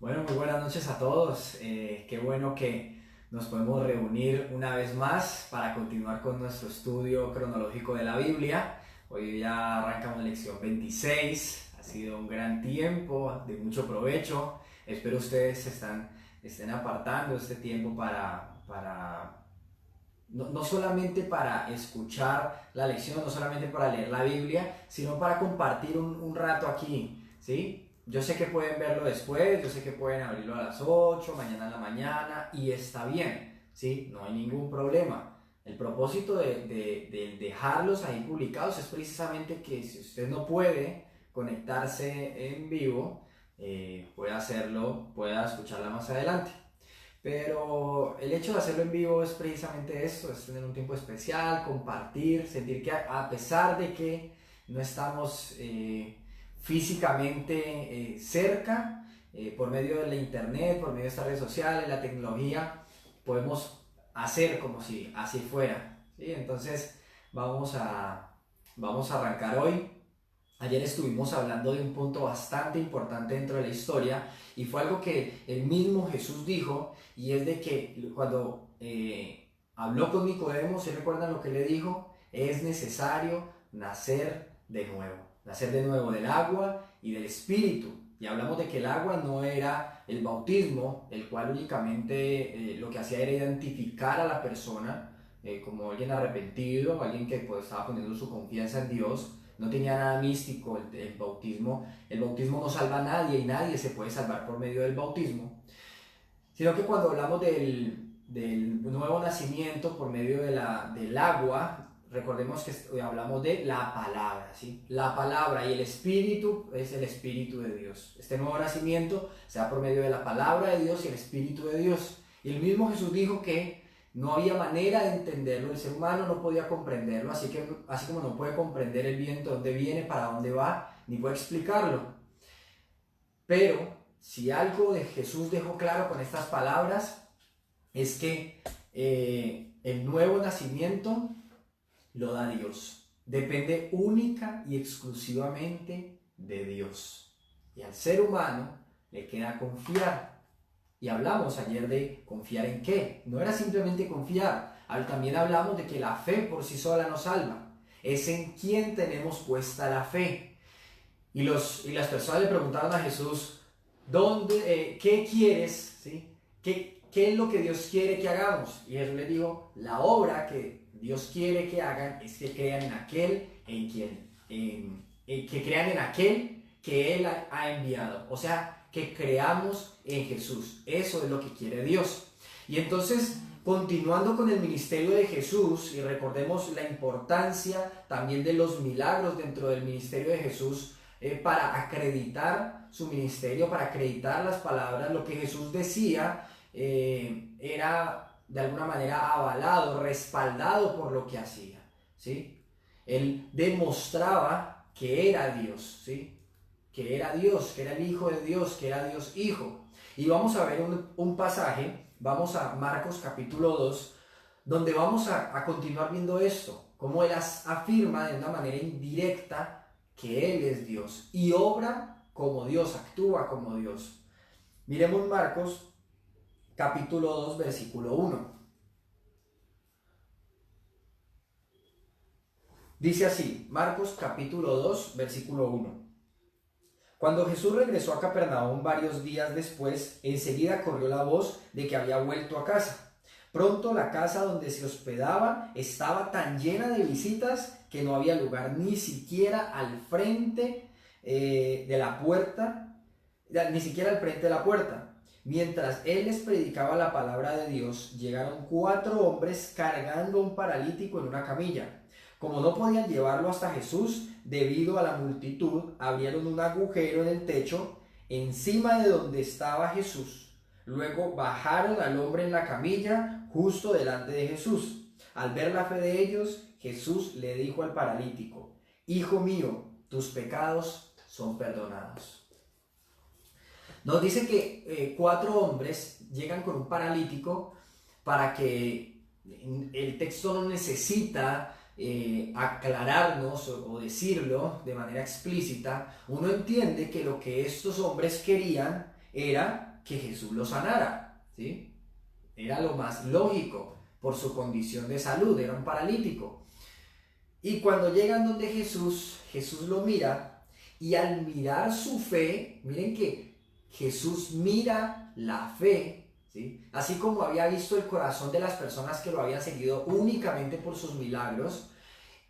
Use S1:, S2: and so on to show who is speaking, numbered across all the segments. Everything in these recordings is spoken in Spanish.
S1: Bueno, muy buenas noches a todos. Qué bueno que nos podemos reunir una vez más para continuar con nuestro estudio cronológico de la Biblia. Hoy ya arrancamos lección 26. Ha sido un gran tiempo, de mucho provecho. Espero ustedes estén apartando este tiempo para no solamente para escuchar la lección, no solamente para leer la Biblia, sino para compartir un rato aquí, ¿sí? Yo sé que pueden verlo después, yo sé que pueden abrirlo a las 8, mañana en la mañana, y está bien, ¿sí? No hay ningún problema. El propósito de dejarlos ahí publicados es precisamente que si usted no puede conectarse en vivo, pueda hacerlo, pueda escucharla más adelante. Pero el hecho de hacerlo en vivo es precisamente esto, es tener un tiempo especial, compartir, sentir que a pesar de que no estamos físicamente cerca, por medio de la internet, por medio de estas redes sociales, la tecnología, podemos hacer como si así fuera, ¿sí? Entonces vamos a, vamos a arrancar hoy. Ayer estuvimos hablando de un punto bastante importante dentro de la historia y fue algo que el mismo Jesús dijo, y es de que cuando habló con Nicodemo, ¿se recuerdan lo que le dijo? Es necesario nacer de nuevo del agua y del espíritu. Y hablamos de que el agua no era el bautismo, el cual únicamente lo que hacía era identificar a la persona como alguien arrepentido, alguien que pues, estaba poniendo su confianza en Dios. No tenía nada místico el bautismo. El bautismo no salva a nadie y nadie se puede salvar por medio del bautismo. Sino que cuando hablamos del nuevo nacimiento por medio del agua, recordemos que hablamos de la palabra, ¿sí? La palabra y el espíritu es el espíritu de Dios. Este nuevo nacimiento se da por medio de la palabra de Dios y el espíritu de Dios. Y el mismo Jesús dijo que no había manera de entenderlo, el ser humano no podía comprenderlo, así como no puede comprender el viento, dónde viene, para dónde va, ni puede explicarlo. Pero si algo de Jesús dejó claro con estas palabras, es que el nuevo nacimiento lo da Dios. Depende única y exclusivamente de Dios. Y al ser humano le queda confiar. Y hablamos ayer de confiar en qué. No era simplemente confiar. También hablamos de que la fe por sí sola nos salva. Es en quién tenemos puesta la fe. Y las personas le preguntaron a Jesús, ¿qué quieres? ¿Sí? ¿Qué es lo que Dios quiere que hagamos? Y Jesús les dijo, la obra que Dios quiere que hagan es que crean en aquel que crean en aquel que Él ha enviado. O sea, que creamos en Jesús. Eso es lo que quiere Dios. Y entonces, continuando con el ministerio de Jesús, y recordemos la importancia también de los milagros dentro del ministerio de Jesús, para acreditar su ministerio, para acreditar las palabras, lo que Jesús decía era de alguna manera avalado, respaldado por lo que hacía, ¿sí? Él demostraba que era Dios, ¿sí? Que era Dios, que era el Hijo de Dios, que era Dios Hijo. Y vamos a ver un pasaje, vamos a Marcos capítulo 2, donde vamos a continuar viendo esto, cómo Él afirma de una manera indirecta que Él es Dios y obra como Dios, actúa como Dios. Miremos Marcos capítulo 2 versículo 1. Dice así, Marcos capítulo 2 versículo 1. Cuando Jesús regresó a Capernaum varios días después, enseguida corrió la voz de que había vuelto a casa. Pronto la casa donde se hospedaba estaba tan llena de visitas que no había lugar ni siquiera al frente de la puerta, ni siquiera al frente de la puerta. Mientras él les predicaba la palabra de Dios, llegaron 4 hombres cargando a un paralítico en una camilla. Como no podían llevarlo hasta Jesús, debido a la multitud, abrieron un agujero en el techo encima de donde estaba Jesús. Luego bajaron al hombre en la camilla justo delante de Jesús. Al ver la fe de ellos, Jesús le dijo al paralítico, Hijo mío, tus pecados son perdonados. Nos dice que 4 hombres llegan con un paralítico para que el texto no necesita aclararnos o decirlo de manera explícita. Uno entiende que lo que estos hombres querían era que Jesús lo sanara, ¿sí? Era lo más lógico por su condición de salud, era un paralítico. Y cuando llegan donde Jesús, Jesús lo mira y al mirar su fe, miren que Jesús mira la fe, ¿sí? Así como había visto el corazón de las personas que lo habían seguido únicamente por sus milagros,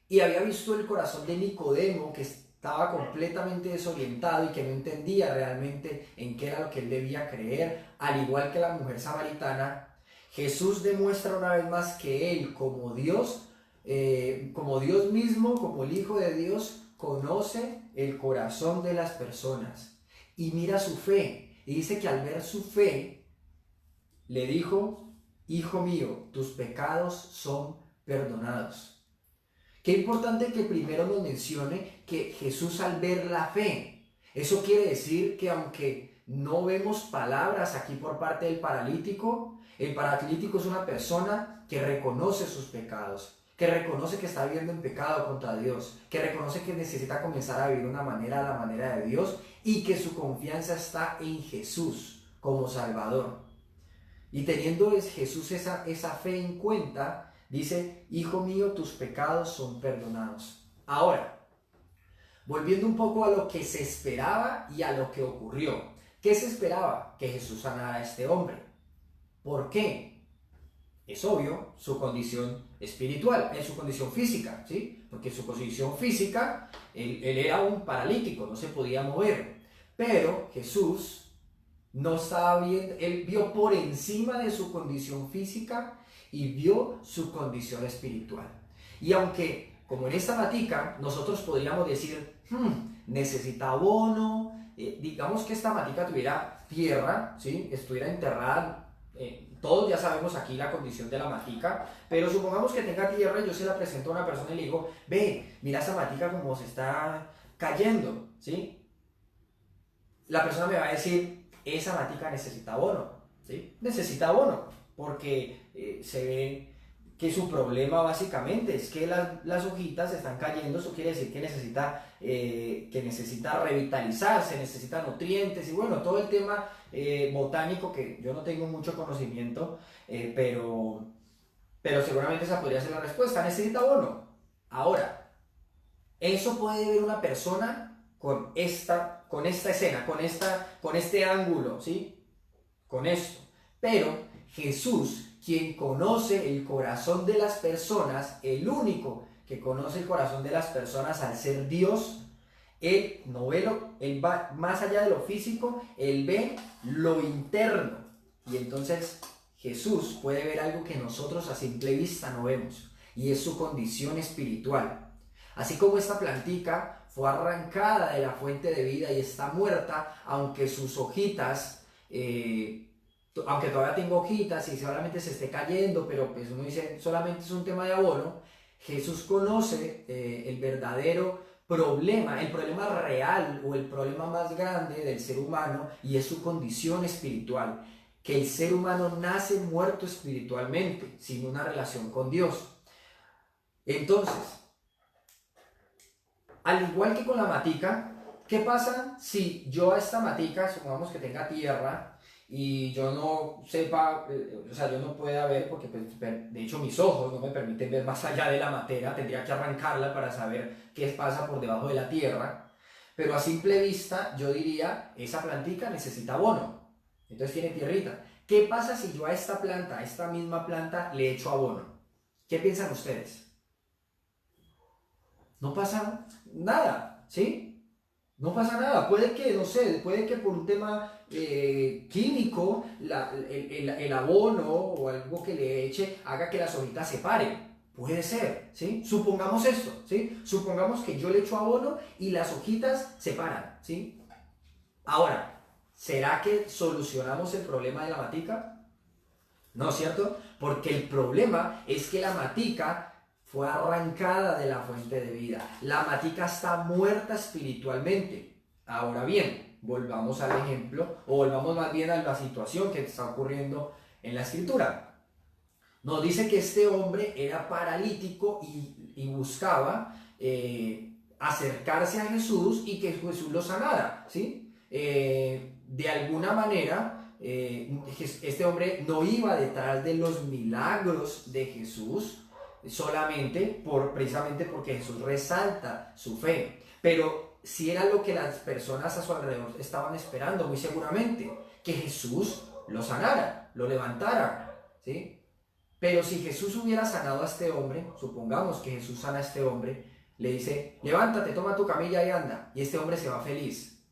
S1: y había visto el corazón de Nicodemo, que estaba completamente desorientado y que no entendía realmente en qué era lo que él debía creer, al igual que la mujer samaritana. Jesús demuestra una vez más que él, como Dios mismo, como el Hijo de Dios, conoce el corazón de las personas y mira su fe. Y dice que al ver su fe, le dijo: hijo mío, tus pecados son perdonados. Qué importante que primero nos mencione que Jesús al ver la fe, eso quiere decir que aunque no vemos palabras aquí por parte del paralítico, el paralítico es una persona que reconoce sus pecados, que reconoce que está viviendo en pecado contra Dios, que reconoce que necesita comenzar a vivir una manera a la manera de Dios y que su confianza está en Jesús como Salvador. Y teniendo Jesús esa fe en cuenta, dice: hijo mío, tus pecados son perdonados. Ahora, volviendo un poco a lo que se esperaba y a lo que ocurrió. ¿Qué se esperaba? Que Jesús sanara a este hombre. ¿Por qué? Es obvio, su condición espiritual, en su condición física, ¿sí? Porque en su condición física, él era un paralítico, no se podía mover. Pero Jesús no estaba viendo, él vio por encima de su condición física y vio su condición espiritual. Y aunque, como en esta matica, nosotros podríamos decir, necesita abono, digamos que esta matica tuviera tierra, ¿sí? Estuviera enterrada, todos ya sabemos aquí la condición de la matica, pero supongamos que tenga tierra y yo se la presento a una persona y le digo: ve, mira esa matica como se está cayendo, ¿sí? La persona me va a decir: esa matica necesita abono, ¿sí? Necesita abono, porque se ve que su problema básicamente es que las hojitas están cayendo. Eso quiere decir que necesita revitalizarse, necesita nutrientes y bueno, todo el tema botánico que yo no tengo mucho conocimiento, pero seguramente esa podría ser la respuesta: necesita abono. Ahora, eso puede ver una persona con esta escena, con este ángulo, ¿sí? Con esto. Pero Jesús, quien conoce el corazón de las personas, el único que conoce el corazón de las personas al ser Dios, él va más allá de lo físico, él ve lo interno. Y entonces Jesús puede ver algo que nosotros a simple vista no vemos, y es su condición espiritual. Así como esta plantica fue arrancada de la fuente de vida y está muerta, aunque sus hojitas, aunque todavía tengo hojitas y solamente se esté cayendo, pero pues uno dice solamente es un tema de abono. Jesús conoce el verdadero problema, el problema real o el problema más grande del ser humano, y es su condición espiritual, que el ser humano nace muerto espiritualmente, sin una relación con Dios. Entonces, al igual que con la matica, ¿qué pasa si yo a esta matica, supongamos que tenga tierra, y yo no sepa, o sea, yo no pueda ver, porque pues, de hecho mis ojos no me permiten ver más allá de la matera, tendría que arrancarla para saber qué pasa por debajo de la tierra, pero a simple vista yo diría: esa plantica necesita abono, entonces tiene tierrita. ¿Qué pasa si yo a esta planta, a esta misma planta, le echo abono? ¿Qué piensan ustedes? No pasa nada, ¿sí? No pasa nada. Puede que, no sé, puede que por un tema químico el abono o algo que le eche haga que las hojitas se paren. Puede ser, ¿sí? Supongamos esto, ¿sí? Supongamos que yo le echo abono y las hojitas se paran, ¿sí? Ahora, ¿será que solucionamos el problema de la matica? ¿No es cierto? Porque el problema es que la matica fue arrancada de la fuente de vida. La matica está muerta espiritualmente. Ahora bien, volvamos al ejemplo, o volvamos más bien a la situación que está ocurriendo en la escritura. Nos dice que este hombre era paralítico y buscaba acercarse a Jesús y que Jesús lo sanara, ¿sí? de alguna manera, este hombre no iba detrás de los milagros de Jesús solamente precisamente porque Jesús resalta su fe, pero si era lo que las personas a su alrededor estaban esperando, muy seguramente, que Jesús lo sanara, lo levantara, ¿sí? Pero si Jesús hubiera sanado a este hombre, supongamos que Jesús sana a este hombre, le dice, levántate, toma tu camilla y anda, y este hombre se va feliz.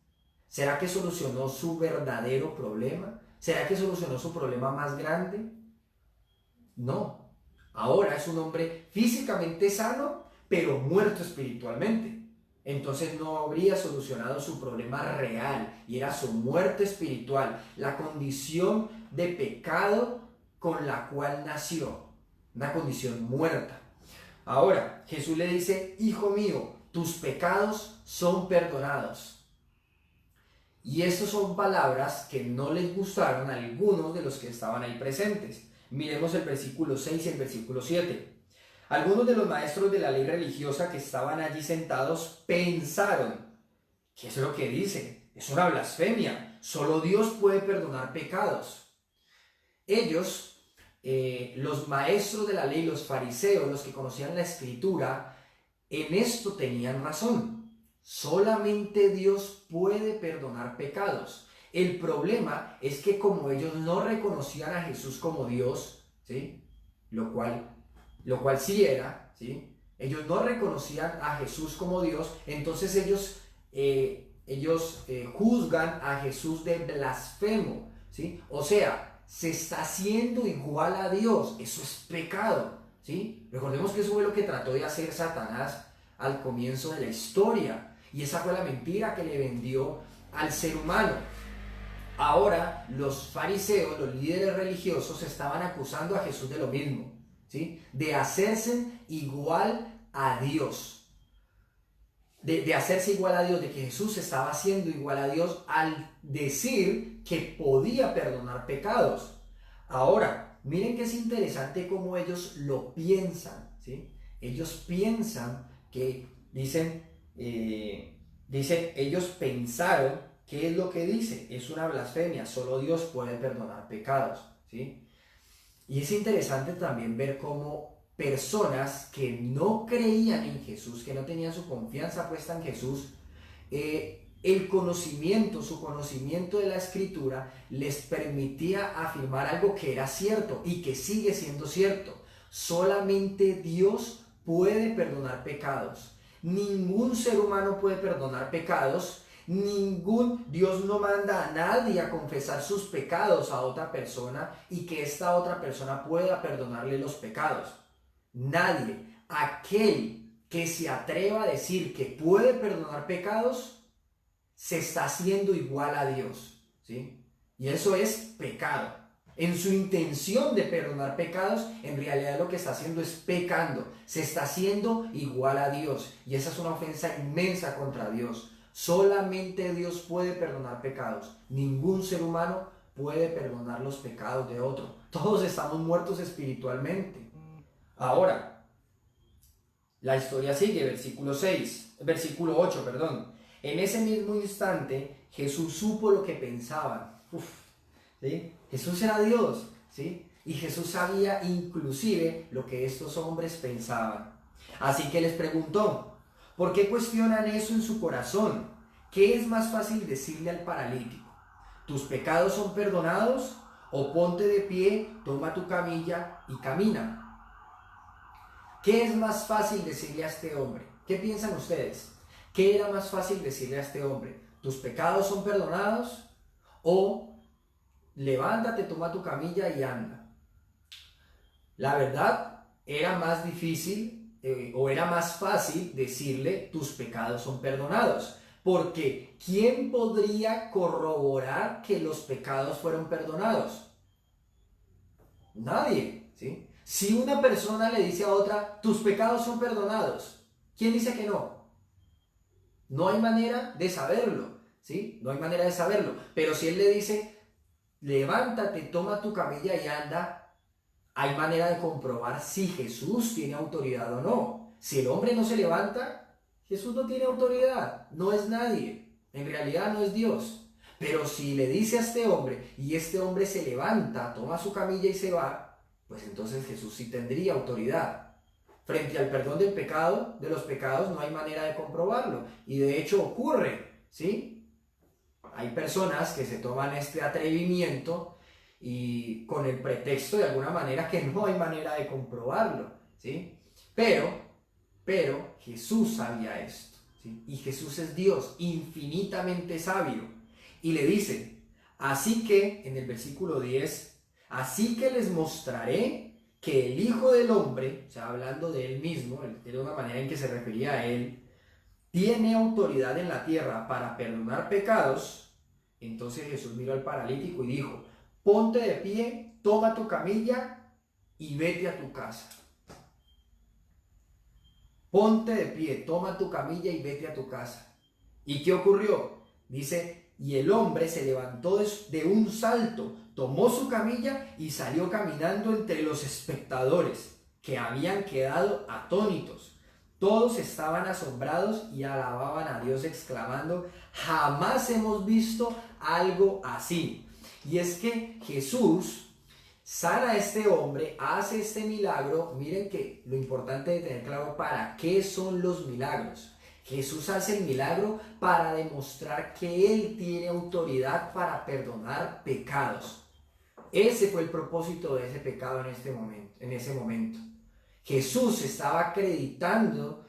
S1: ¿Será que solucionó su verdadero problema? ¿Será que solucionó su problema más grande? No. Ahora es un hombre físicamente sano, pero muerto espiritualmente. Entonces no habría solucionado su problema real, y era su muerte espiritual, la condición de pecado con la cual nació, una condición muerta. Ahora, Jesús le dice, hijo mío, tus pecados son perdonados. Y estas son palabras que no les gustaron a algunos de los que estaban ahí presentes. Miremos el versículo 6 y el versículo 7. Algunos de los maestros de la ley religiosa que estaban allí sentados pensaron, ¿qué es lo que dice? Es una blasfemia, solo Dios puede perdonar pecados. Ellos, los maestros de la ley, los fariseos, los que conocían la escritura, en esto tenían razón. Solamente Dios puede perdonar pecados. El problema es que como ellos no reconocían a Jesús como Dios, ¿sí? Lo cual sí era, ¿sí? Ellos no reconocían a Jesús como Dios, entonces ellos juzgan a Jesús de blasfemo, ¿sí? O sea, se está haciendo igual a Dios, eso es pecado, ¿sí? Recordemos que eso fue lo que trató de hacer Satanás al comienzo de la historia, y esa fue la mentira que le vendió al ser humano. Ahora los fariseos, los líderes religiosos, estaban acusando a Jesús de lo mismo, ¿sí? De hacerse igual a Dios, de hacerse igual a Dios, de que Jesús estaba haciendo igual a Dios al decir que podía perdonar pecados. Ahora, miren que es interesante cómo ellos lo piensan, ¿sí? Ellos piensan que, ellos pensaron, ¿qué es lo que dice? Es una blasfemia, solo Dios puede perdonar pecados, ¿sí? Y es interesante también ver cómo personas que no creían en Jesús, que no tenían su confianza puesta en Jesús, su conocimiento de la Escritura les permitía afirmar algo que era cierto y que sigue siendo cierto. Solamente Dios puede perdonar pecados. Ningún ser humano puede perdonar pecados. Dios no manda a nadie a confesar sus pecados a otra persona y que esta otra persona pueda perdonarle los pecados. Nadie. Aquel que se atreva a decir que puede perdonar pecados se está haciendo igual a Dios, ¿sí? Y eso es pecado. En su intención de perdonar pecados, en realidad lo que está haciendo es pecando. Se está haciendo igual a Dios. Y esa es una ofensa inmensa contra Dios. Solamente Dios puede perdonar pecados. Ningún ser humano puede perdonar los pecados de otro. Todos estamos muertos espiritualmente. Ahora, la historia sigue, versículo 8, perdón. En ese mismo instante, Jesús supo lo que pensaban. ¿Sí? Jesús era Dios, ¿sí? Y Jesús sabía inclusive lo que estos hombres pensaban. Así que les preguntó, ¿por qué cuestionan eso en su corazón? ¿Qué es más fácil decirle al paralítico? ¿Tus pecados son perdonados? O ponte de pie, toma tu camilla y camina. ¿Qué es más fácil decirle a este hombre? ¿Qué piensan ustedes? ¿Qué era más fácil decirle a este hombre? ¿Tus pecados son perdonados? O levántate, toma tu camilla y anda. La verdad, era más difícil o era más fácil decirle tus pecados son perdonados. Porque ¿quién podría corroborar que los pecados fueron perdonados? Nadie, ¿sí? Si una persona le dice a otra, tus pecados son perdonados, ¿quién dice que no? No hay manera de saberlo, ¿sí? No hay manera de saberlo. Pero si él le dice, levántate, toma tu camilla y anda, hay manera de comprobar si Jesús tiene autoridad o no. Si el hombre no se levanta, Jesús no tiene autoridad, no es nadie, en realidad no es Dios. Pero si le dice a este hombre y este hombre se levanta, toma su camilla y se va, pues entonces Jesús sí tendría autoridad. Frente al perdón del pecado, de los pecados, no hay manera de comprobarlo. Y de hecho ocurre, ¿sí? Hay personas que se toman este atrevimiento y con el pretexto de alguna manera que no hay manera de comprobarlo, ¿sí? Pero Jesús sabía esto, ¿sí? Y Jesús es Dios, infinitamente sabio. Y le dice, así que, en el versículo 10, así que les mostraré que el Hijo del Hombre, o sea, hablando de él mismo, era una manera en que se refería a él, tiene autoridad en la tierra para perdonar pecados. Entonces Jesús miró al paralítico y dijo, ponte de pie, toma tu camilla y vete a tu casa. Ponte de pie, toma tu camilla y vete a tu casa. ¿Y qué ocurrió? Dice, y el hombre se levantó de un salto, tomó su camilla y salió caminando entre los espectadores, que habían quedado atónitos. Todos estaban asombrados y alababan a Dios exclamando, jamás hemos visto algo así. Y es que Jesús sana a este hombre, hace este milagro. Miren que lo importante de tener claro para qué son los milagros. Jesús hace el milagro para demostrar que Él tiene autoridad para perdonar pecados. Ese fue el propósito de ese pecado en ese momento. Jesús estaba acreditando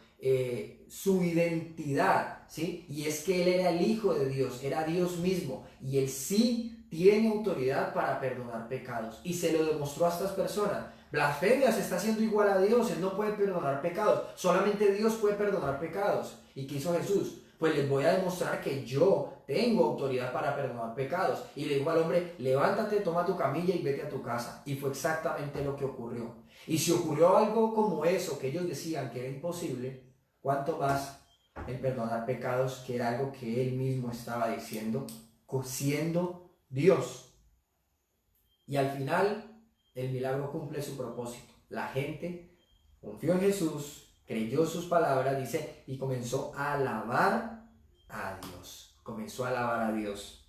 S1: su identidad, ¿sí? Y es que Él era el Hijo de Dios, era Dios mismo, y Él sí tiene autoridad para perdonar pecados. Y se lo demostró a estas personas. Blasfemia, se está haciendo igual a Dios, Él no puede perdonar pecados, solamente Dios puede perdonar pecados. ¿Y qué hizo Jesús? Pues les voy a demostrar que yo tengo autoridad para perdonar pecados. Y le dijo al hombre, levántate, toma tu camilla y vete a tu casa. Y fue exactamente lo que ocurrió. Y si ocurrió algo como eso, que ellos decían que era imposible, ¿cuánto más el perdonar pecados, que era algo que Él mismo estaba diciendo, siendo Dios? Y al final, el milagro cumple su propósito. La gente confió en Jesús, creyó sus palabras, dice, y comenzó a alabar a Dios. Comenzó a alabar a Dios.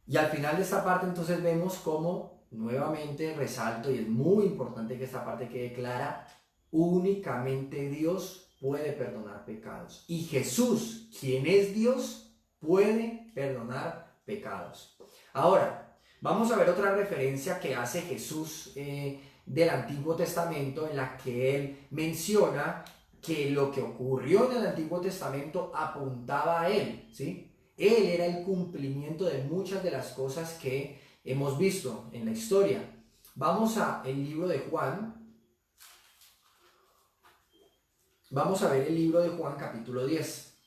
S1: Y al final de esta parte entonces vemos cómo, nuevamente resalto, y es muy importante que esta parte quede clara, únicamente Dios puede perdonar pecados. Y Jesús, quien es Dios, puede perdonar pecados. Ahora, vamos a ver otra referencia que hace Jesús del Antiguo Testamento, en la que Él menciona que lo que ocurrió en el Antiguo Testamento apuntaba a Él, ¿sí? Él era el cumplimiento de muchas de las cosas que hemos visto en la historia. Vamos a el libro de Juan. Vamos a ver el libro de Juan capítulo 10.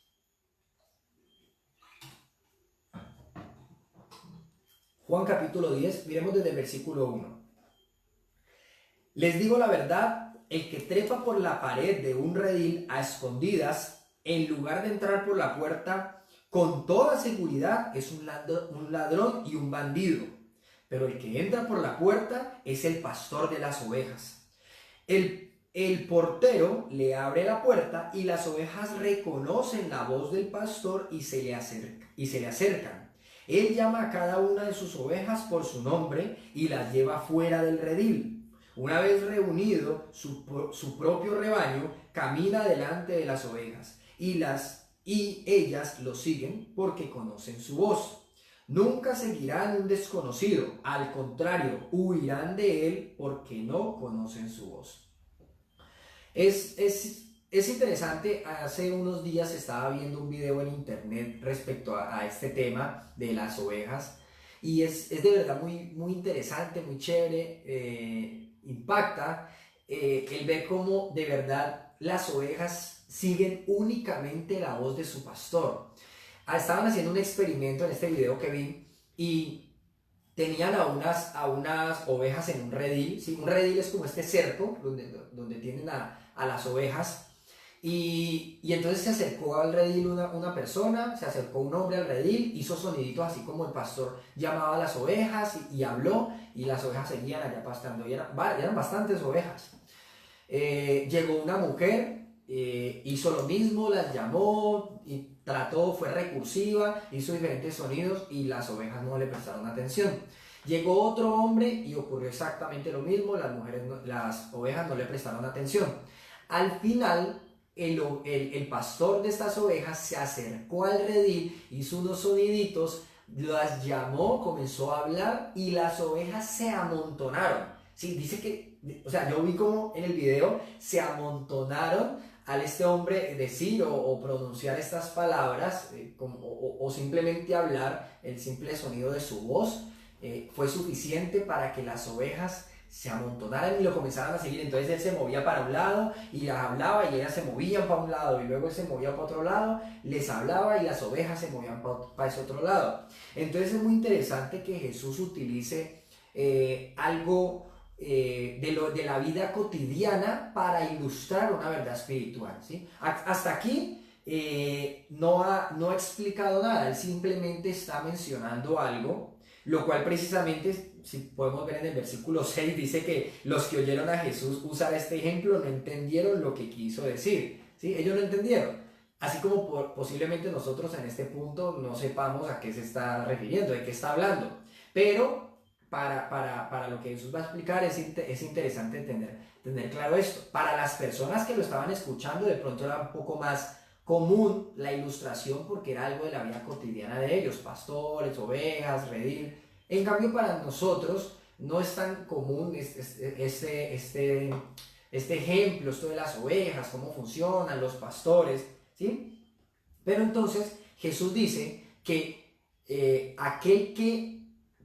S1: Juan capítulo 10, miremos desde el versículo 1. Les digo la verdad, el que trepa por la pared de un redil a escondidas, en lugar de entrar por la puerta, con toda seguridad es un ladrón y un bandido. Pero el que entra por la puerta es el pastor de las ovejas. El portero le abre la puerta y las ovejas reconocen la voz del pastor y se le acercan. Él llama a cada una de sus ovejas por su nombre y las lleva fuera del redil. Una vez reunido su propio rebaño, camina delante de las ovejas y ellas lo siguen porque conocen su voz. Nunca seguirán un desconocido, al contrario, huirán de él porque no conocen su voz. Es interesante. Hace unos días estaba viendo un video en internet respecto a este tema de las ovejas y es de verdad muy interesante, muy chévere, impacta el ver cómo de verdad las ovejas siguen únicamente la voz de su pastor. Estaban haciendo un experimento en este video que vi y tenían a unas ovejas en un redil, ¿sí? Un redil es como este cerco donde tienen a las ovejas y entonces se acercó al redil una persona, se acercó un hombre al redil, hizo soniditos así como el pastor llamaba a las ovejas y habló y las ovejas seguían allá pastando y eran bastantes ovejas. Llegó una mujer hizo lo mismo, las llamó y trató, fue recursiva, hizo diferentes sonidos y las ovejas no le prestaron atención. Llegó otro hombre y ocurrió exactamente lo mismo, las ovejas no le prestaron atención. Al final, el pastor de estas ovejas se acercó al redil, hizo unos soniditos, las llamó, comenzó a hablar y las ovejas se amontonaron. Sí, dice que, o sea, yo vi como en el video se amontonaron al este hombre decir o pronunciar estas palabras o simplemente hablar, el simple sonido de su voz fue suficiente para que las ovejas se amontonaran y lo comenzaran a seguir. Entonces él se movía para un lado y las hablaba y ellas se movían para un lado y luego él se movía para otro lado, les hablaba y las ovejas se movían para ese otro lado. Entonces es muy interesante que Jesús utilice algo de la vida cotidiana para ilustrar una verdad espiritual, ¿sí? Hasta aquí no ha explicado nada, él simplemente está mencionando algo, lo cual precisamente, si podemos ver en el versículo 6, dice que los que oyeron a Jesús usar este ejemplo no entendieron lo que quiso decir, ¿sí? Ellos no entendieron, así como posiblemente nosotros en este punto no sepamos a qué se está refiriendo, de qué está hablando, pero para lo que Jesús va a explicar es interesante tener claro esto. Para las personas que lo estaban escuchando de pronto era un poco más común la ilustración porque era algo de la vida cotidiana de ellos, pastores, ovejas, redil. En cambio para nosotros no es tan común este ejemplo, esto de las ovejas, cómo funcionan los pastores, ¿sí? Pero entonces Jesús dice que aquel que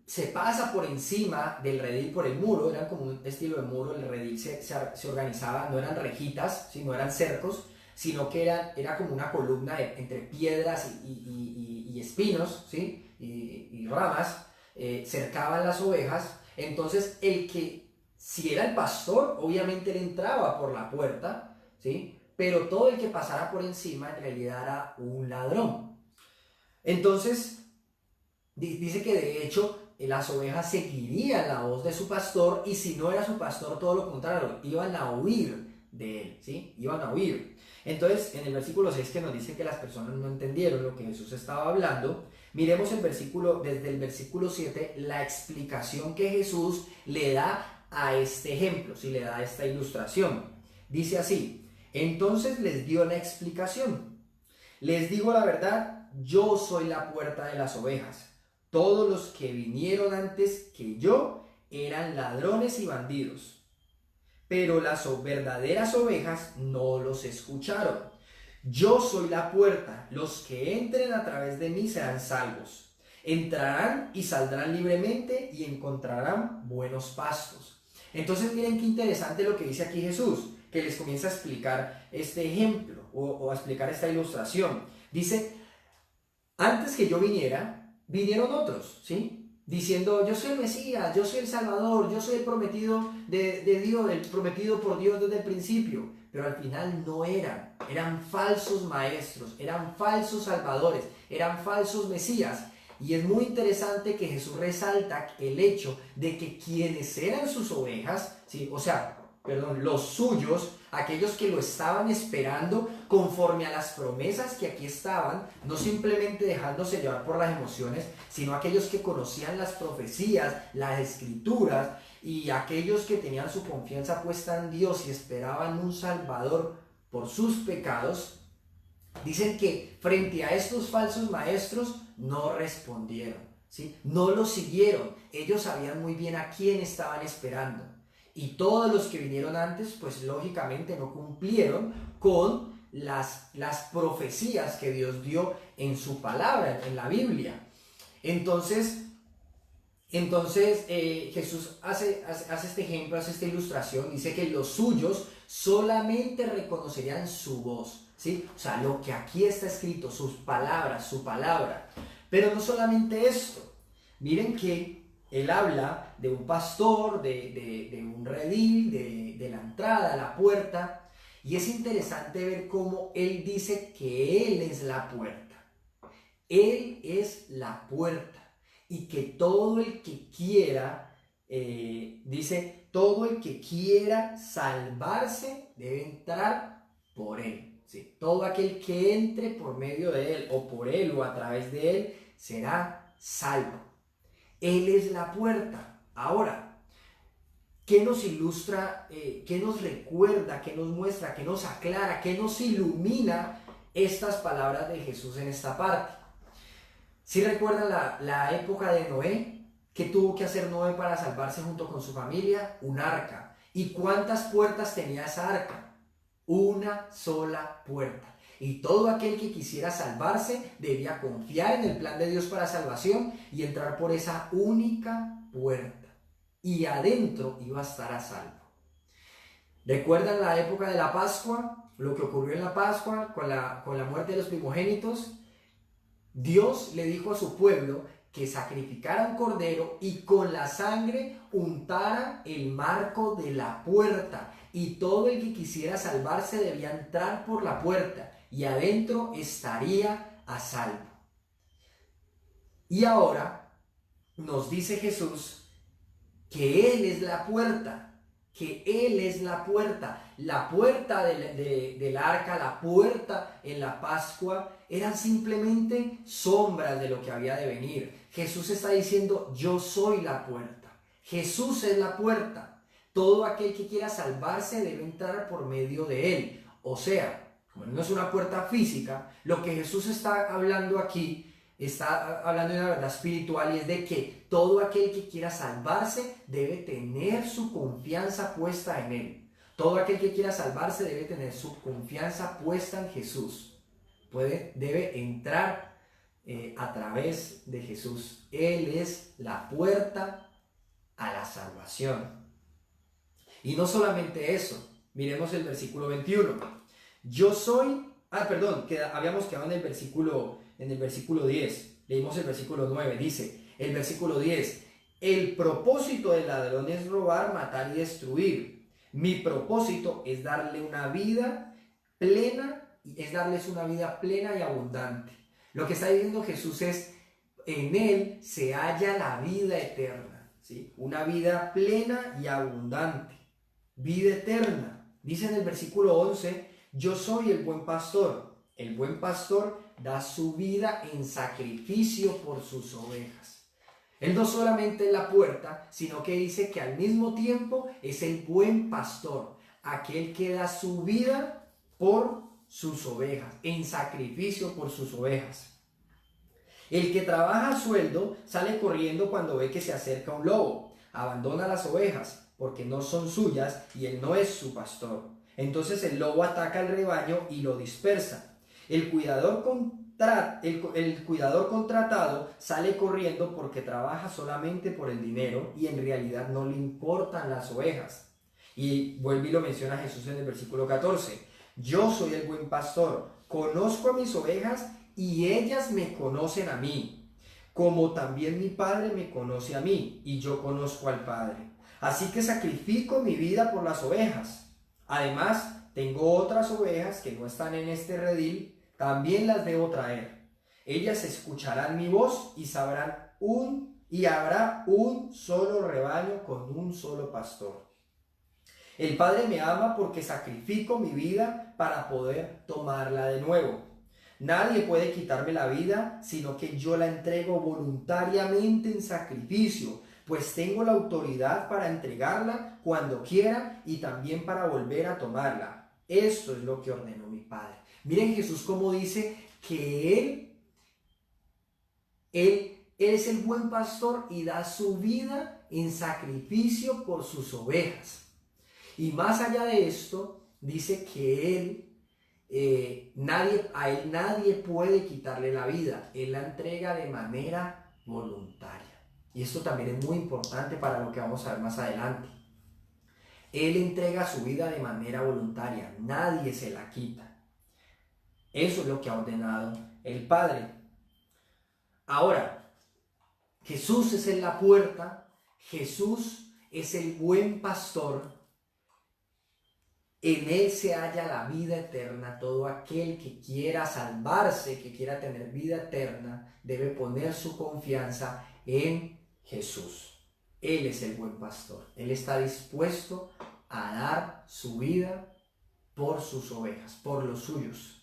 S1: se pasa por encima del redil por el muro, eran como un estilo de muro, el redil se organizaba, no eran rejitas, sino eran cercos, sino que era como una columna entre piedras y espinos, ¿sí? y ramas, cercaban las ovejas. Entonces si era el pastor, obviamente él entraba por la puerta, ¿sí? Pero todo el que pasara por encima en realidad era un ladrón. Entonces dice que de hecho las ovejas seguirían la voz de su pastor y si no era su pastor, todo lo contrario, iban a huir de él, ¿sí? Iban a huir. Entonces, en el versículo 6 que nos dice que las personas no entendieron lo que Jesús estaba hablando, miremos desde el versículo 7, la explicación que Jesús le da a este ejemplo, ¿sí? Le da a esta ilustración. Dice así, entonces les dio la explicación. Les digo la verdad, yo soy la puerta de las ovejas. Todos los que vinieron antes que yo eran ladrones y bandidos, pero las verdaderas ovejas no los escucharon. Yo soy la puerta, los que entren a través de mí serán salvos. Entrarán y saldrán libremente y encontrarán buenos pastos. Entonces miren qué interesante lo que dice aquí Jesús, que les comienza a explicar este ejemplo o a explicar esta ilustración. Dice, antes que yo vinieron otros, ¿sí? Diciendo, yo soy el Mesías, yo soy el Salvador, yo soy el prometido de Dios, el prometido por Dios desde el principio. Pero al final no eran falsos maestros, eran falsos salvadores, eran falsos Mesías. Y es muy interesante que Jesús resalta el hecho de que quienes eran sus ovejas, ¿sí? Los suyos, aquellos que lo estaban esperando conforme a las promesas que aquí estaban, no simplemente dejándose llevar por las emociones, sino aquellos que conocían las profecías, las escrituras, y aquellos que tenían su confianza puesta en Dios y esperaban un Salvador por sus pecados, dicen que frente a estos falsos maestros no respondieron, ¿sí? No los siguieron. Ellos sabían muy bien a quién estaban esperando. Y todos los que vinieron antes, pues lógicamente no cumplieron con las profecías que Dios dio en su palabra, en la Biblia. Entonces Jesús hace este ejemplo, hace esta ilustración, dice que los suyos solamente reconocerían su voz, ¿sí? O sea, lo que aquí está escrito, sus palabras, su palabra. Pero no solamente esto, miren que él habla de un pastor, de un redil, de la entrada, la puerta, y es interesante ver cómo él dice que él es la puerta. Él es la puerta. Y que todo el que quiera, dice, todo el que quiera salvarse debe entrar por Él. ¿Sí? Todo aquel que entre por medio de Él, o por Él, o a través de Él, será salvo. Él es la puerta. Ahora, ¿qué nos ilustra, qué nos recuerda, qué nos muestra, qué nos aclara, qué nos ilumina estas palabras de Jesús en esta parte? ¿Sí recuerdan la época de Noé? ¿Qué tuvo que hacer Noé para salvarse junto con su familia? Un arca. ¿Y cuántas puertas tenía esa arca? Una sola puerta. Y todo aquel que quisiera salvarse debía confiar en el plan de Dios para salvación y entrar por esa única puerta. Y adentro iba a estar a salvo. ¿Recuerdan la época de la Pascua? Lo que ocurrió en la Pascua con la muerte de los primogénitos. Dios le dijo a su pueblo que sacrificara un cordero y con la sangre untara el marco de la puerta. Y todo el que quisiera salvarse debía entrar por la puerta y adentro estaría a salvo. Y ahora nos dice Jesús que Él es la puerta, que Él es la puerta del arca, la puerta en la Pascua, eran simplemente sombras de lo que había de venir. Jesús está diciendo, yo soy la puerta, Jesús es la puerta, todo aquel que quiera salvarse debe entrar por medio de Él. O sea, como no es una puerta física, lo que Jesús está hablando aquí, está hablando de una verdad espiritual, y es de que todo aquel que quiera salvarse debe tener su confianza puesta en Él. Todo aquel que quiera salvarse debe tener su confianza puesta en Jesús. Debe entrar a través de Jesús. Él es la puerta a la salvación. Y no solamente eso, miremos el versículo 21. Yo soy, habíamos quedado en el versículo 10, leímos el versículo 9, dice, el versículo 10, el propósito del ladrón es robar, matar y destruir. Mi propósito es darle una vida plena, es darles una vida plena y abundante. Lo que está diciendo Jesús es, en Él se halla la vida eterna, ¿sí? Una vida plena y abundante, vida eterna. Dice en el versículo 11, yo soy el buen pastor. El buen pastor da su vida en sacrificio por sus ovejas. Él no solamente es la puerta, sino que dice que al mismo tiempo es el buen pastor, aquel que da su vida por sus ovejas, en sacrificio por sus ovejas. El que trabaja a sueldo sale corriendo cuando ve que se acerca un lobo, abandona las ovejas porque no son suyas y él no es su pastor. Entonces el lobo ataca al rebaño y lo dispersa. El cuidador contratado sale corriendo porque trabaja solamente por el dinero y en realidad no le importan las ovejas. Y vuelve y lo menciona Jesús en el versículo 14. Yo soy el buen pastor, conozco a mis ovejas y ellas me conocen a mí, como también mi Padre me conoce a mí y yo conozco al Padre. Así que sacrifico mi vida por las ovejas. Además, tengo otras ovejas que no están en este redil, también las debo traer. Ellas escucharán mi voz y habrá un solo rebaño con un solo pastor. El Padre me ama porque sacrifico mi vida para poder tomarla de nuevo. Nadie puede quitarme la vida, sino que yo la entrego voluntariamente en sacrificio, pues tengo la autoridad para entregarla cuando quiera y también para volver a tomarla. Esto es lo que ordenó mi Padre. Miren Jesús cómo dice que Él es el buen pastor y da su vida en sacrificio por sus ovejas. Y más allá de esto, dice que a él nadie puede quitarle la vida. Él la entrega de manera voluntaria. Y esto también es muy importante para lo que vamos a ver más adelante. Él entrega su vida de manera voluntaria. Nadie se la quita. Eso es lo que ha ordenado el Padre. Ahora, Jesús es la puerta. Jesús es el buen pastor. En Él se halla la vida eterna. Todo aquel que quiera salvarse, que quiera tener vida eterna, debe poner su confianza en Jesús. Él es el buen pastor. Él está dispuesto a dar su vida por sus ovejas, por los suyos.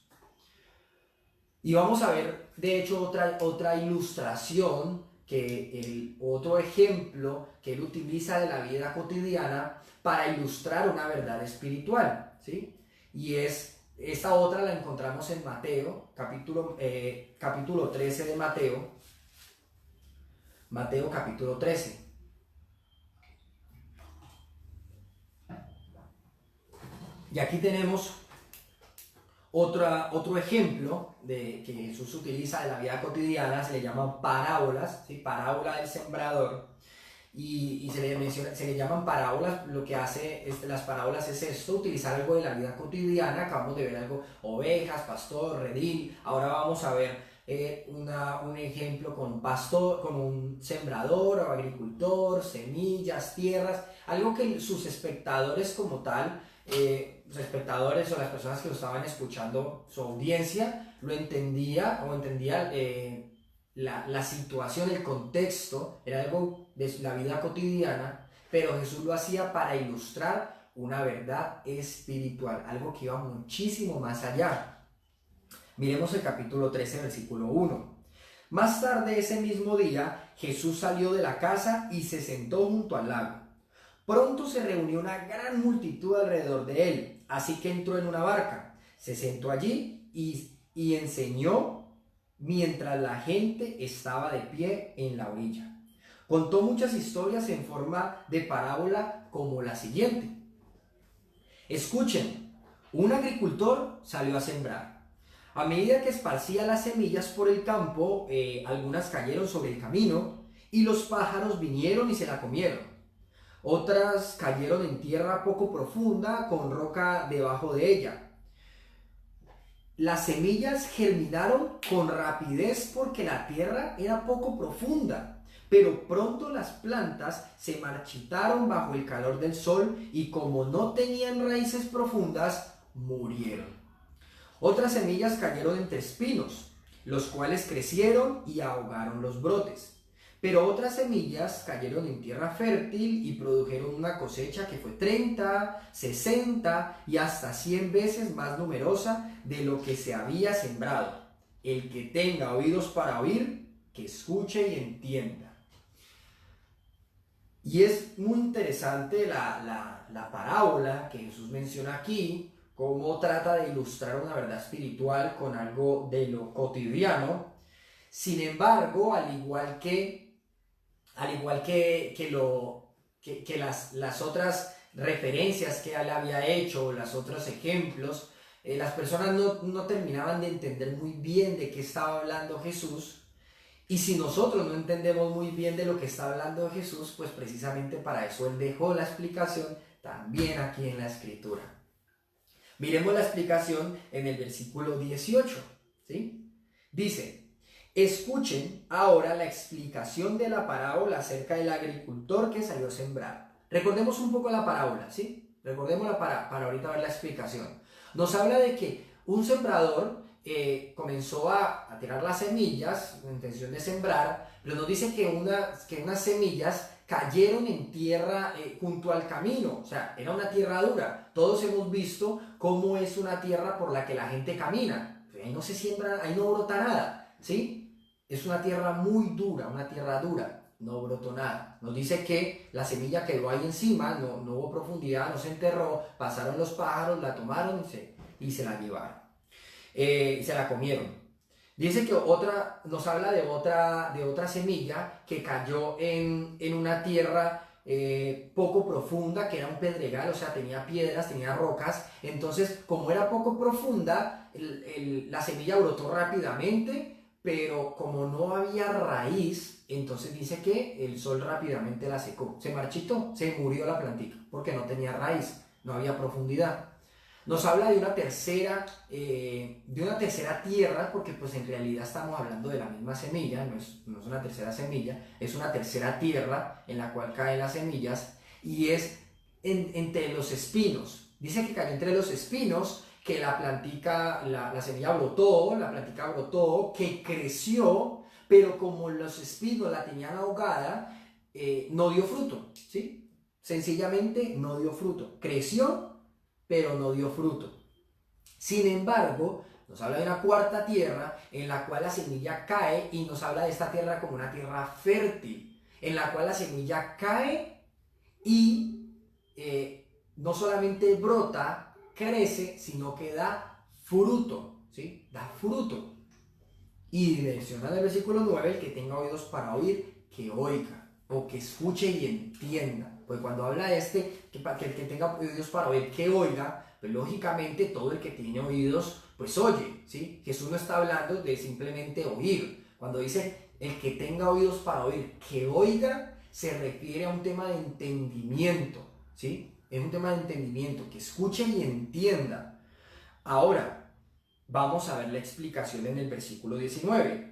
S1: Y vamos a ver, de hecho, otra ilustración, otro ejemplo que él utiliza de la vida cotidiana para ilustrar una verdad espiritual, ¿sí? Y esta otra la encontramos en Mateo, capítulo 13 de Mateo capítulo 13. Y aquí tenemos otro ejemplo que Jesús utiliza de la vida cotidiana, se le llaman parábolas, ¿sí? Parábola del sembrador, y se le llaman parábolas. Lo que hace las parábolas es esto, utilizar algo de la vida cotidiana. Acabamos de ver algo, ovejas, pastor, redil. Ahora vamos a ver un ejemplo con un pastor, con un sembrador o agricultor, semillas, tierras, algo que sus espectadores como tal, los espectadores o las personas que lo estaban escuchando, su audiencia, lo entendía o entendía la situación, el contexto, era algo de la vida cotidiana, pero Jesús lo hacía para ilustrar una verdad espiritual, algo que iba muchísimo más allá. Miremos el capítulo 13, versículo 1. Más tarde ese mismo día, Jesús salió de la casa y se sentó junto al lago. Pronto se reunió una gran multitud alrededor de él, así que entró en una barca, se sentó allí y enseñó mientras la gente estaba de pie en la orilla. Contó muchas historias en forma de parábola como la siguiente. Escuchen, un agricultor salió a sembrar. A medida que esparcía las semillas por el campo, algunas cayeron sobre el camino y los pájaros vinieron y se la comieron. Otras cayeron en tierra poco profunda con roca debajo de ella. Las semillas germinaron con rapidez porque la tierra era poco profunda, pero pronto las plantas se marchitaron bajo el calor del sol y como no tenían raíces profundas, murieron. Otras semillas cayeron entre espinos, los cuales crecieron y ahogaron los brotes. Pero otras semillas cayeron en tierra fértil y produjeron una cosecha que fue 30, 60 y hasta 100 veces más numerosa de lo que se había sembrado. El que tenga oídos para oír, que escuche y entienda. Y es muy interesante la parábola que Jesús menciona aquí, cómo trata de ilustrar una verdad espiritual con algo de lo cotidiano. Sin embargo, al igual que las otras referencias que él había hecho, los otros ejemplos, las personas no terminaban de entender muy bien de qué estaba hablando Jesús. Y si nosotros no entendemos muy bien de lo que está hablando Jesús, pues precisamente para eso él dejó la explicación también aquí en la Escritura. Miremos la explicación en el versículo 18, ¿sí? Dice: escuchen ahora la explicación de la parábola acerca del agricultor que salió a sembrar. Recordemos un poco la parábola, ¿sí? Recordémosla para ahorita ver la explicación. Nos habla de que un sembrador comenzó a tirar las semillas con intención de sembrar, pero nos dice que unas semillas cayeron en tierra junto al camino, o sea, era una tierra dura. Todos hemos visto cómo es una tierra por la que la gente camina. Ahí no se siembra, ahí no brota nada, ¿sí? Es una tierra muy dura, una tierra dura, no brotó nada. Nos dice que la semilla quedó ahí encima, no hubo profundidad, no se enterró, pasaron los pájaros, la tomaron y se la llevaron. Se la comieron. Dice que nos habla de otra semilla que cayó en una tierra poco profunda, que era un pedregal, o sea, tenía piedras, tenía rocas. Entonces, como era poco profunda, la semilla brotó rápidamente, pero como no había raíz, entonces dice que el sol rápidamente la secó. Se marchitó, se murió la plantita, porque no tenía raíz, no había profundidad. Nos habla de una tercera tierra, porque pues en realidad estamos hablando de la misma semilla, no es una tercera semilla, es una tercera tierra en la cual caen las semillas, y es entre los espinos. Dice que cayó entre los espinos, que la semilla brotó, la plantica brotó, que creció, pero como los espinos la tenían ahogada, no dio fruto, ¿sí? Sencillamente no dio fruto. Creció, pero no dio fruto. Sin embargo, nos habla de una cuarta tierra en la cual la semilla cae y nos habla de esta tierra como una tierra fértil, en la cual la semilla cae y no solamente brota, crece, sino que da fruto, ¿sí? Da fruto. Y menciona en el versículo 9, el que tenga oídos para oír, que oiga, o que escuche y entienda. Pues cuando habla de que el que tenga oídos para oír, que oiga, pues lógicamente todo el que tiene oídos, pues oye, ¿sí? Jesús no está hablando de simplemente oír. Cuando dice el que tenga oídos para oír, que oiga, se refiere a un tema de entendimiento, ¿sí? Es un tema de entendimiento, que escuche y entienda. Ahora, vamos a ver la explicación en el versículo 19.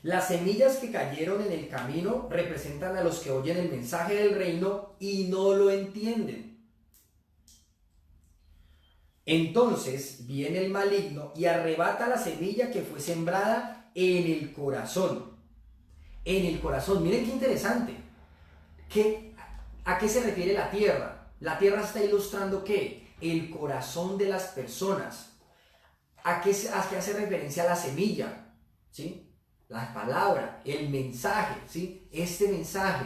S1: Las semillas que cayeron en el camino representan a los que oyen el mensaje del reino y no lo entienden. Entonces viene el maligno y arrebata la semilla que fue sembrada en el corazón. En el corazón. Miren qué interesante. ¿A qué se refiere la tierra? La tierra está ilustrando ¿qué? El corazón de las personas. ¿A qué hace referencia la semilla? ¿Sí? La palabra, el mensaje, ¿sí? Este mensaje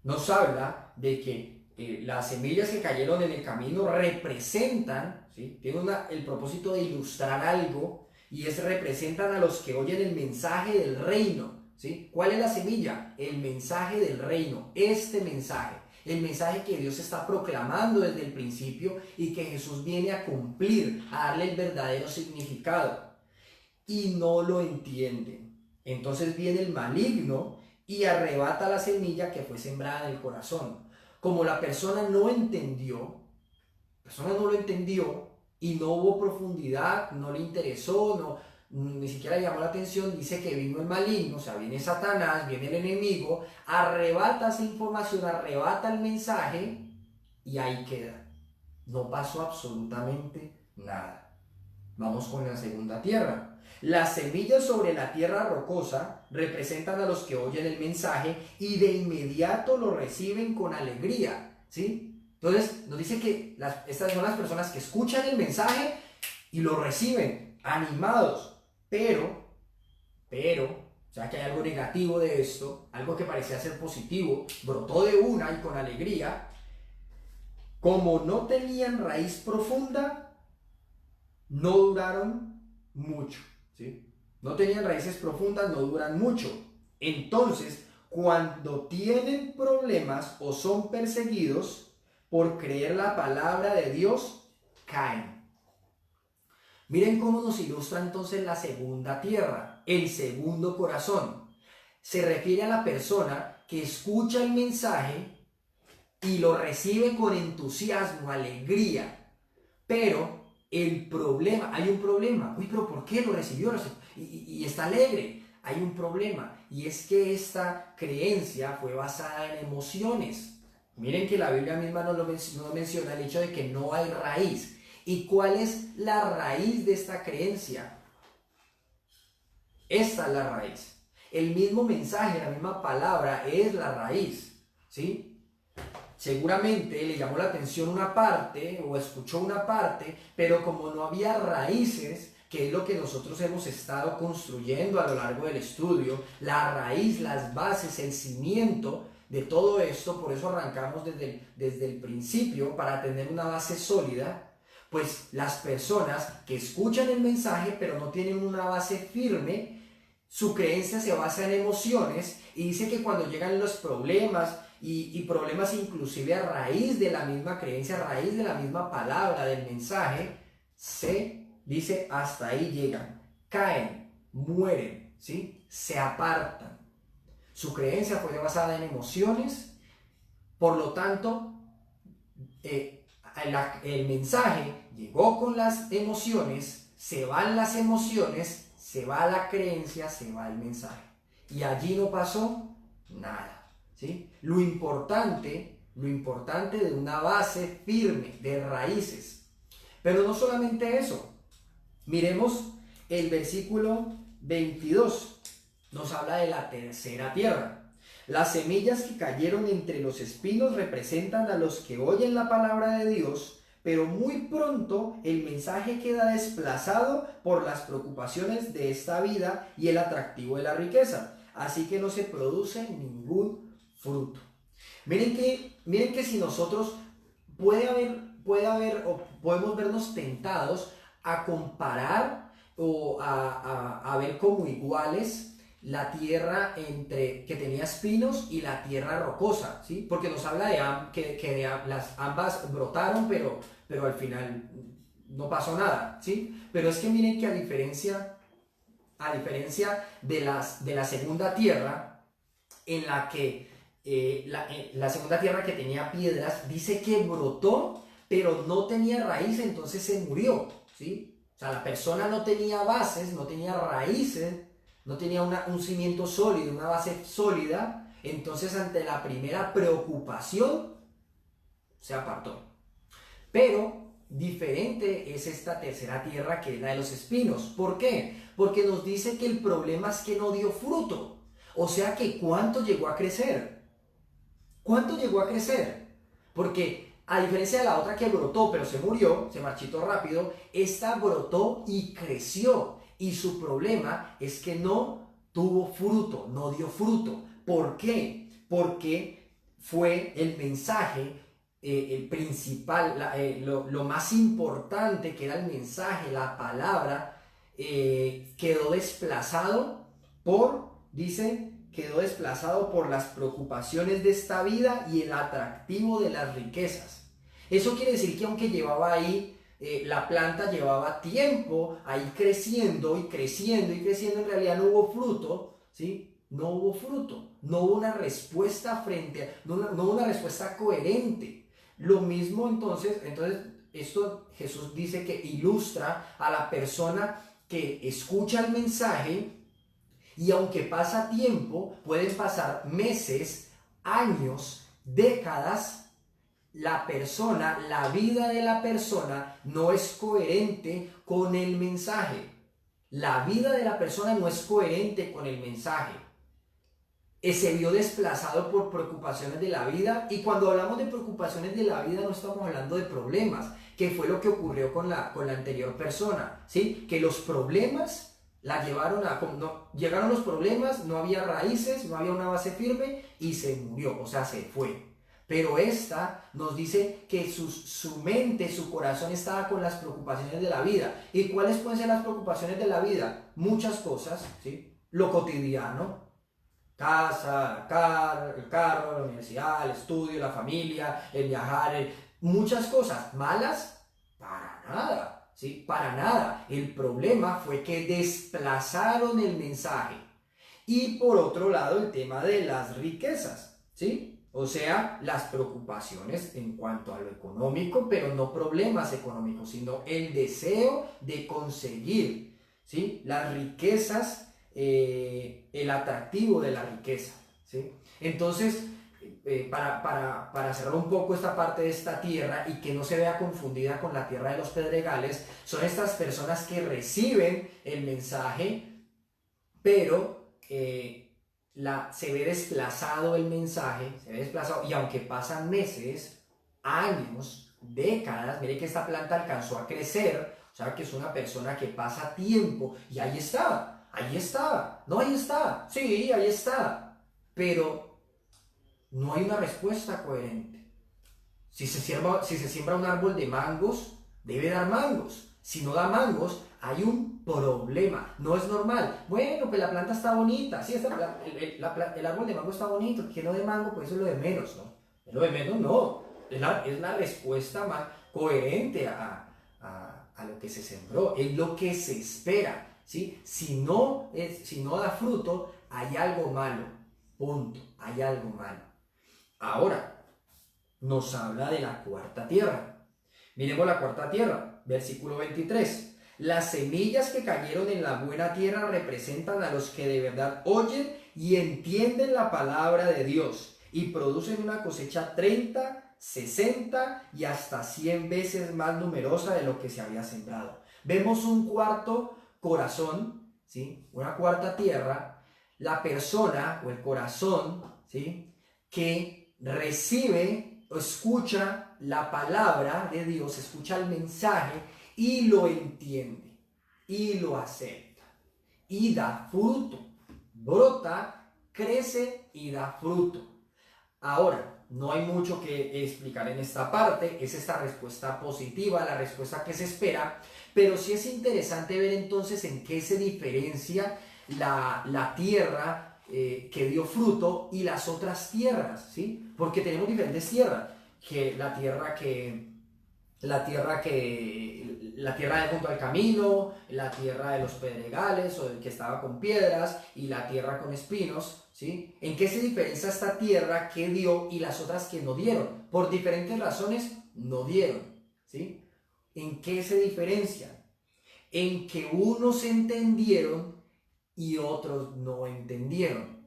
S1: nos habla de que las semillas que cayeron en el camino representan, ¿sí? Tienen el propósito de ilustrar algo y representan a los que oyen el mensaje del reino, ¿sí? ¿Cuál es la semilla? El mensaje del reino, este mensaje. El mensaje que Dios está proclamando desde el principio y que Jesús viene a cumplir, a darle el verdadero significado. Y no lo entienden. Entonces viene el maligno y arrebata la semilla que fue sembrada en el corazón. Como la persona no lo entendió y no hubo profundidad, no le interesó, ni siquiera llamó la atención, dice que vino el maligno, o sea, viene Satanás, viene el enemigo, arrebata esa información, arrebata el mensaje y ahí queda. No pasó absolutamente nada. Vamos con la segunda tierra. Las semillas sobre la tierra rocosa representan a los que oyen el mensaje y de inmediato lo reciben con alegría, ¿sí? Entonces nos dice que estas son las personas que escuchan el mensaje y lo reciben animados, pero, o sea que hay algo negativo de esto, algo que parecía ser positivo, brotó de una y con alegría. Como no tenían raíz profunda, no duraron mucho, ¿sí? No tenían raíces profundas, no duran mucho. Entonces, cuando tienen problemas o son perseguidos por creer la palabra de Dios, caen. Miren cómo nos ilustra entonces la segunda tierra, el segundo corazón. Se refiere a la persona que escucha el mensaje y lo recibe con entusiasmo, alegría, pero hay un problema. Uy, pero ¿por qué lo recibió? Y está alegre. Hay un problema, y es que esta creencia fue basada en emociones. Miren que la Biblia misma nos menciona el hecho de que no hay raíz. ¿Y cuál es la raíz de esta creencia? Esta es la raíz. El mismo mensaje, la misma palabra es la raíz, ¿sí? Seguramente le llamó la atención una parte o escuchó una parte, pero como no había raíces, que es lo que nosotros hemos estado construyendo a lo largo del estudio, la raíz, las bases, el cimiento de todo esto, por eso arrancamos desde el principio para tener una base sólida, pues las personas que escuchan el mensaje pero no tienen una base firme, su creencia se basa en emociones y dice que cuando llegan los problemas, y problemas inclusive a raíz de la misma creencia, a raíz de la misma palabra, del mensaje, dice hasta ahí llegan, caen, mueren, ¿sí? Se apartan. Su creencia fue basada en emociones, por lo tanto, el mensaje llegó con las emociones, se van las emociones, se va la creencia, se va el mensaje. Y allí no pasó nada. ¿Sí? Lo importante de una base firme, de raíces. Pero no solamente eso. Miremos el versículo 22. Nos habla de la tercera tierra. Las semillas que cayeron entre los espinos representan a los que oyen la palabra de Dios, pero muy pronto el mensaje queda desplazado por las preocupaciones de esta vida y el atractivo de la riqueza. Así que no se produce ningún fruto. Miren que si nosotros puede haber o podemos vernos tentados a comparar o a ver como iguales la tierra que tenía espinos y la tierra rocosa, ¿sí? Porque nos habla que ambas brotaron, pero al final no pasó nada, ¿sí? Pero es que miren que a diferencia de la segunda tierra, en la que la segunda tierra que tenía piedras, dice que brotó, pero no tenía raíz, entonces se murió, ¿sí? O sea, la persona no tenía bases, no tenía raíces, no tenía un cimiento sólido, una base sólida, entonces ante la primera preocupación se apartó. Pero diferente es esta tercera tierra, que es la de los espinos. ¿Por qué? Porque nos dice que el problema es que no dio fruto. O sea que ¿cuánto llegó a crecer? ¿Cuánto llegó a crecer? Porque a diferencia de la otra que brotó pero se murió, se marchitó rápido, esta brotó y creció. Y su problema es que no tuvo fruto, no dio fruto. ¿Por qué? Porque fue el mensaje, el principal, lo más importante, que era el mensaje, la palabra, quedó desplazado quedó desplazado por las preocupaciones de esta vida y el atractivo de las riquezas. Eso quiere decir que aunque llevaba ahí, la planta llevaba tiempo ahí creciendo y creciendo y creciendo, en realidad no hubo fruto, ¿sí? No hubo fruto, no hubo una respuesta no hubo una respuesta coherente. Lo mismo entonces esto Jesús dice que ilustra a la persona que escucha el mensaje y aunque pasa tiempo, pueden pasar meses, años, décadas, la vida de la persona no es coherente con el mensaje. La vida de la persona no es coherente con el mensaje. Se vio desplazado por preocupaciones de la vida, y cuando hablamos de preocupaciones de la vida no estamos hablando de problemas, que fue lo que ocurrió con la anterior persona, ¿sí? Que los problemas la llevaron llegaron los problemas, no había raíces, no había una base firme y se murió, o sea, se fue. Pero esta nos dice que su mente, su corazón estaba con las preocupaciones de la vida. ¿Y cuáles pueden ser las preocupaciones de la vida? Muchas cosas, ¿sí? Lo cotidiano: casa, el carro, la universidad, el estudio, la familia, el viajar, muchas cosas. ¿Malas? Para nada, ¿sí? Para nada. El problema fue que desplazaron el mensaje. Y por otro lado, el tema de las riquezas, ¿sí? O sea, las preocupaciones en cuanto a lo económico, pero no problemas económicos, sino el deseo de conseguir, ¿sí? Las riquezas, el atractivo de la riqueza, ¿sí? Entonces, para cerrar un poco esta parte de esta tierra y que no se vea confundida con la tierra de los pedregales, son estas personas que reciben el mensaje, pero se ve desplazado el mensaje, y aunque pasan meses, años, décadas, mire que esta planta alcanzó a crecer, o sea que es una persona que pasa tiempo, y ahí estaba, no, ahí está, sí, ahí está, pero no hay una respuesta coherente. Si se siembra un árbol de mangos, debe dar mangos. Si no da mangos, hay un problema, no es normal. Bueno, pues la planta está bonita, sí, el árbol de mango está bonito, que no de mango, pues eso es lo de menos, ¿no? Es lo de menos, no. Es la respuesta más coherente a lo que se sembró, es lo que se espera, ¿sí? Si no da fruto, hay algo malo, punto, hay algo malo. Ahora, nos habla de la cuarta tierra. Miremos la cuarta tierra, versículo 23. Las semillas que cayeron en la buena tierra representan a los que de verdad oyen y entienden la palabra de Dios y producen una cosecha 30, 60 y hasta 100 veces más numerosa de lo que se había sembrado. Vemos un cuarto corazón, ¿sí? Una cuarta tierra, la persona o el corazón, ¿sí? Que recibe escucha la palabra de Dios, escucha el mensaje y lo entiende y lo acepta y da fruto, brota, crece y da fruto. Ahora, no hay mucho que explicar en esta parte, es esta respuesta positiva, la respuesta que se espera, pero sí es interesante ver entonces en qué se diferencia la tierra que dio fruto y las otras tierras, ¿sí? Porque tenemos diferentes tierras, que la tierra de junto al camino, la tierra de los pedregales o que estaba con piedras y la tierra con espinos, ¿sí? ¿En qué se diferencia esta tierra que dio y las otras que no dieron? Por diferentes razones no dieron, ¿sí? ¿En qué se diferencian? En que unos entendieron y otros no entendieron.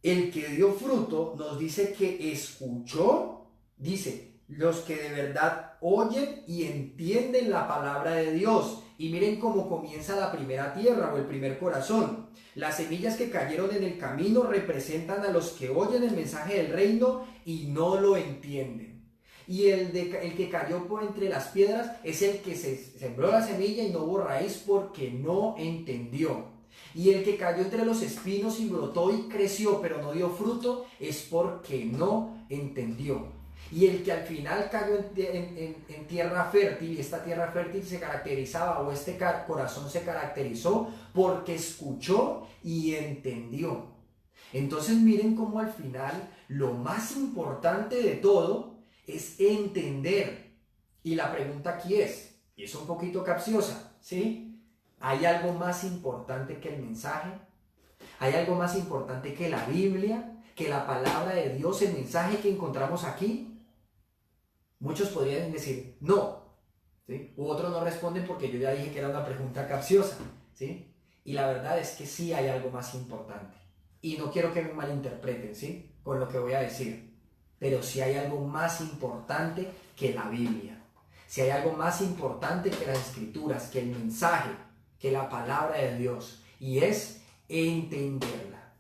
S1: El que dio fruto nos dice que escuchó, dice, los que de verdad oyen y entienden la palabra de Dios. Y miren cómo comienza la primera tierra o el primer corazón. Las semillas que cayeron en el camino representan a los que oyen el mensaje del reino y no lo entienden. Y el que cayó por entre las piedras es el que se sembró la semilla y no hubo raíz porque no entendió. Y el que cayó entre los espinos y brotó y creció pero no dio fruto es porque no entendió. Y el que al final cayó en tierra fértil, y esta tierra fértil se caracterizaba, o este corazón se caracterizó porque escuchó y entendió. Entonces miren cómo al final lo más importante de todo es entender. Y la pregunta aquí y es un poquito capciosa, ¿sí? ¿Hay algo más importante que el mensaje? ¿Hay algo más importante que la Biblia? ¿Que la palabra de Dios, el mensaje que encontramos aquí? Muchos podrían decir no, ¿sí? U otros no responden porque yo ya dije que era una pregunta capciosa, ¿sí? Y la verdad es que sí hay algo más importante. Y no quiero que me malinterpreten, ¿sí? Con lo que voy a decir. Pero sí hay algo más importante que la Biblia. Si hay algo más importante que las Escrituras, que el mensaje, que la palabra de Dios, y es entenderla.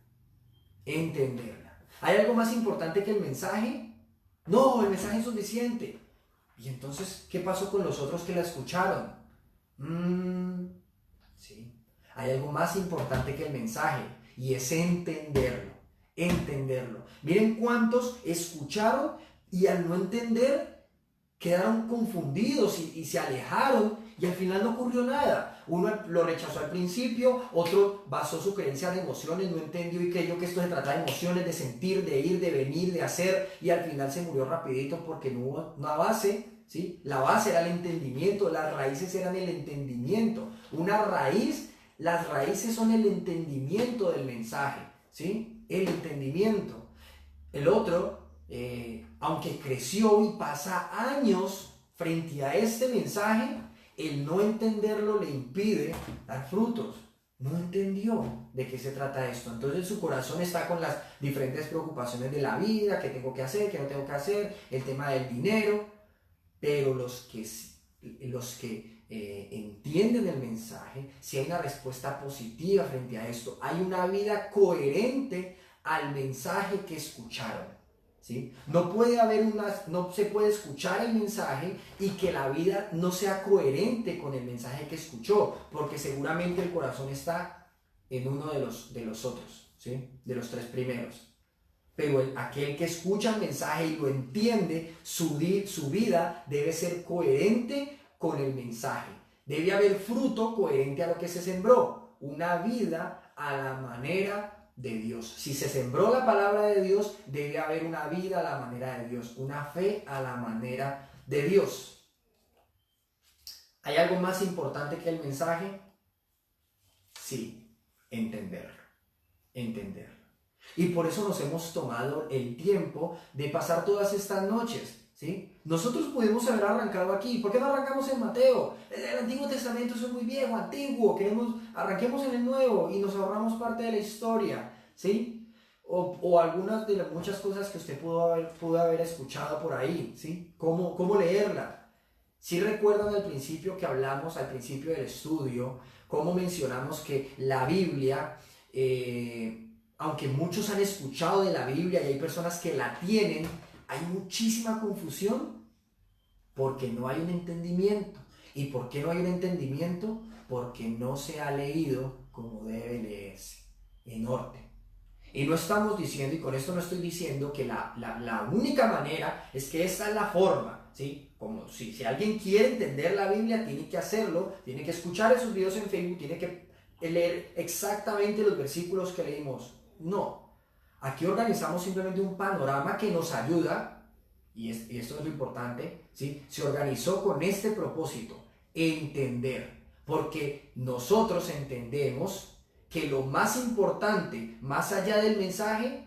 S1: Entenderla. ¿Hay algo más importante que el mensaje? No, el mensaje es suficiente. ¿Y entonces qué pasó con los otros que la escucharon? Sí. Hay algo más importante que el mensaje, y es entenderlo. Entenderlo. Miren cuántos escucharon y al no entender quedaron confundidos y se alejaron y al final no ocurrió nada. Uno lo rechazó al principio, otro basó su creencia en emociones, no entendió y creyó que esto se trata de emociones, de sentir, de ir, de venir, de hacer, y al final se murió rapidito porque no hubo una base, ¿sí? La base era el entendimiento, las raíces eran el entendimiento. Una raíz, las raíces son el entendimiento del mensaje, ¿sí? El entendimiento. El otro, aunque creció y pasa años frente a este mensaje, el no entenderlo le impide dar frutos. No entendió de qué se trata esto. Entonces su corazón está con las diferentes preocupaciones de la vida, qué tengo que hacer, qué no tengo que hacer, el tema del dinero. Pero los que entienden el mensaje, si hay una respuesta positiva frente a esto, hay una vida coherente al mensaje que escucharon. ¿Sí? No se puede escuchar el mensaje y que la vida no sea coherente con el mensaje que escuchó, porque seguramente el corazón está en uno de los otros, ¿sí? De los tres primeros. Pero aquel que escucha el mensaje y lo entiende, su vida debe ser coherente con el mensaje. Debe haber fruto coherente a lo que se sembró, una vida a la manera de Dios. Si se sembró la palabra de Dios, debe haber una vida a la manera de Dios, una fe a la manera de Dios. ¿Hay algo más importante que el mensaje? Sí, entenderlo. Y por eso nos hemos tomado el tiempo de pasar todas estas noches, ¿sí? Nosotros pudimos haber arrancado aquí. ¿Por qué no arrancamos en Mateo? El Antiguo Testamento es muy viejo, antiguo. Arranquemos en el Nuevo y nos ahorramos parte de la historia, ¿sí? O algunas de las muchas cosas que usted pudo haber escuchado por ahí, ¿sí? ¿Cómo leerla? Si recuerdan al principio que hablamos, al principio del estudio, cómo mencionamos que la Biblia, aunque muchos han escuchado de la Biblia y hay personas que la tienen, hay muchísima confusión porque no hay un entendimiento. ¿Y por qué no hay un entendimiento? Porque no se ha leído como debe leerse, en orden. Y no estamos diciendo, y con esto no estoy diciendo que la única manera es que esa es la forma, ¿sí? Como si alguien quiere entender la Biblia, tiene que hacerlo, tiene que escuchar esos videos en Facebook, tiene que leer exactamente los versículos que leímos. No, aquí organizamos simplemente un panorama que nos ayuda, y esto es lo importante, ¿sí? Se organizó con este propósito, entender, porque nosotros entendemos que lo más importante, más allá del mensaje,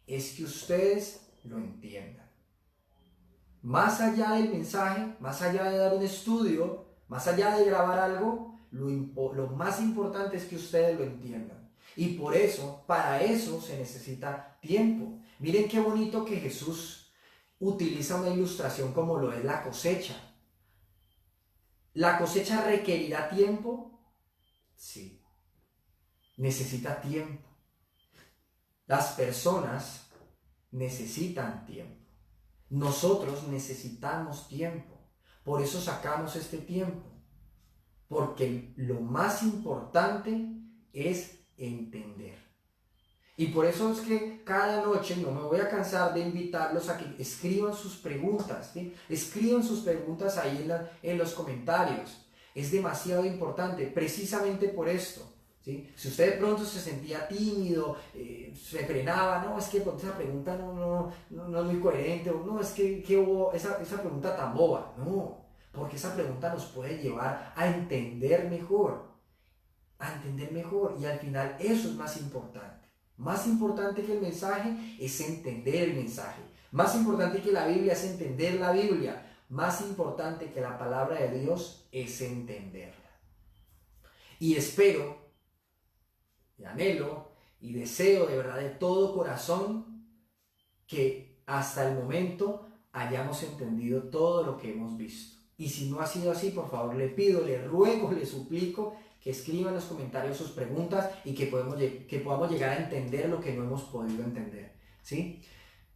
S1: es que ustedes lo entiendan. Más allá del mensaje, más allá de dar un estudio, más allá de grabar algo, lo más importante es que ustedes lo entiendan. Y por eso, para eso se necesita tiempo. Miren qué bonito que Jesús utiliza una ilustración como lo es la cosecha. ¿La cosecha requerirá tiempo? Sí. Necesita tiempo. Las personas necesitan tiempo. Nosotros necesitamos tiempo. Por eso sacamos este tiempo. Porque lo más importante es entender. Y por eso es que cada noche no me voy a cansar de invitarlos a que escriban sus preguntas, ¿sí? Escriban sus preguntas ahí en los comentarios. Es demasiado importante, precisamente por esto. ¿Sí? Si usted de pronto se sentía tímido, se frenaba, no, es que esa pregunta no es muy coherente, o no, es que hubo esa pregunta tan boba. No, porque esa pregunta nos puede llevar a entender mejor, y al final eso es más importante. Más importante que el mensaje es entender el mensaje. Más importante que la Biblia es entender la Biblia. Más importante que la palabra de Dios es entenderla. Y espero, y anhelo, y deseo de verdad de todo corazón que hasta el momento hayamos entendido todo lo que hemos visto. Y si no ha sido así, por favor le pido, le ruego, le suplico que escriban en los comentarios sus preguntas y que podamos llegar a entender lo que no hemos podido entender, ¿sí?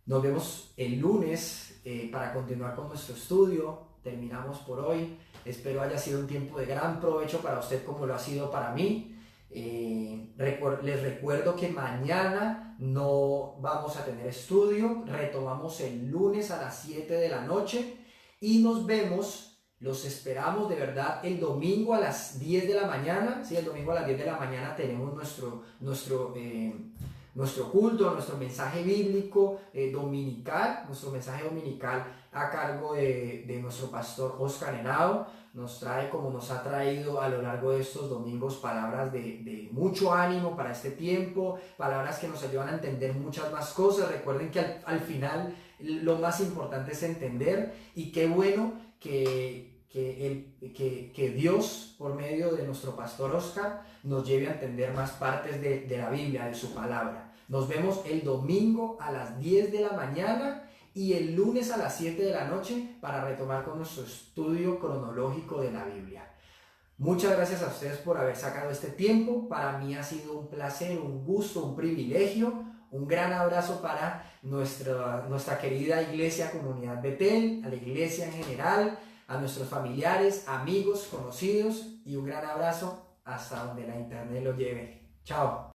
S1: Nos vemos el lunes para continuar con nuestro estudio. Terminamos por hoy. Espero haya sido un tiempo de gran provecho para usted como lo ha sido para mí. Les recuerdo que mañana no vamos a tener estudio. Retomamos el lunes a las 7 de la noche y nos vemos. Los esperamos de verdad el domingo a las 10 de la mañana. Sí, el domingo a las 10 de la mañana tenemos nuestro culto, nuestro mensaje bíblico dominical, nuestro mensaje dominical a cargo de nuestro pastor Oscar Henao. Nos trae, como nos ha traído a lo largo de estos domingos, palabras de mucho ánimo para este tiempo, palabras que nos ayudan a entender muchas más cosas. Recuerden que al final lo más importante es entender, y qué bueno que Dios, por medio de nuestro pastor Oscar, nos lleve a entender más partes de la Biblia, de su palabra. Nos vemos el domingo a las 10 de la mañana y el lunes a las 7 de la noche para retomar con nuestro estudio cronológico de la Biblia. Muchas gracias a ustedes por haber sacado este tiempo. Para mí ha sido un placer, un gusto, un privilegio. Un gran abrazo para nuestra querida iglesia Comunidad Betel, a la iglesia en general, a nuestros familiares, amigos, conocidos, y un gran abrazo hasta donde la internet lo lleve. Chao.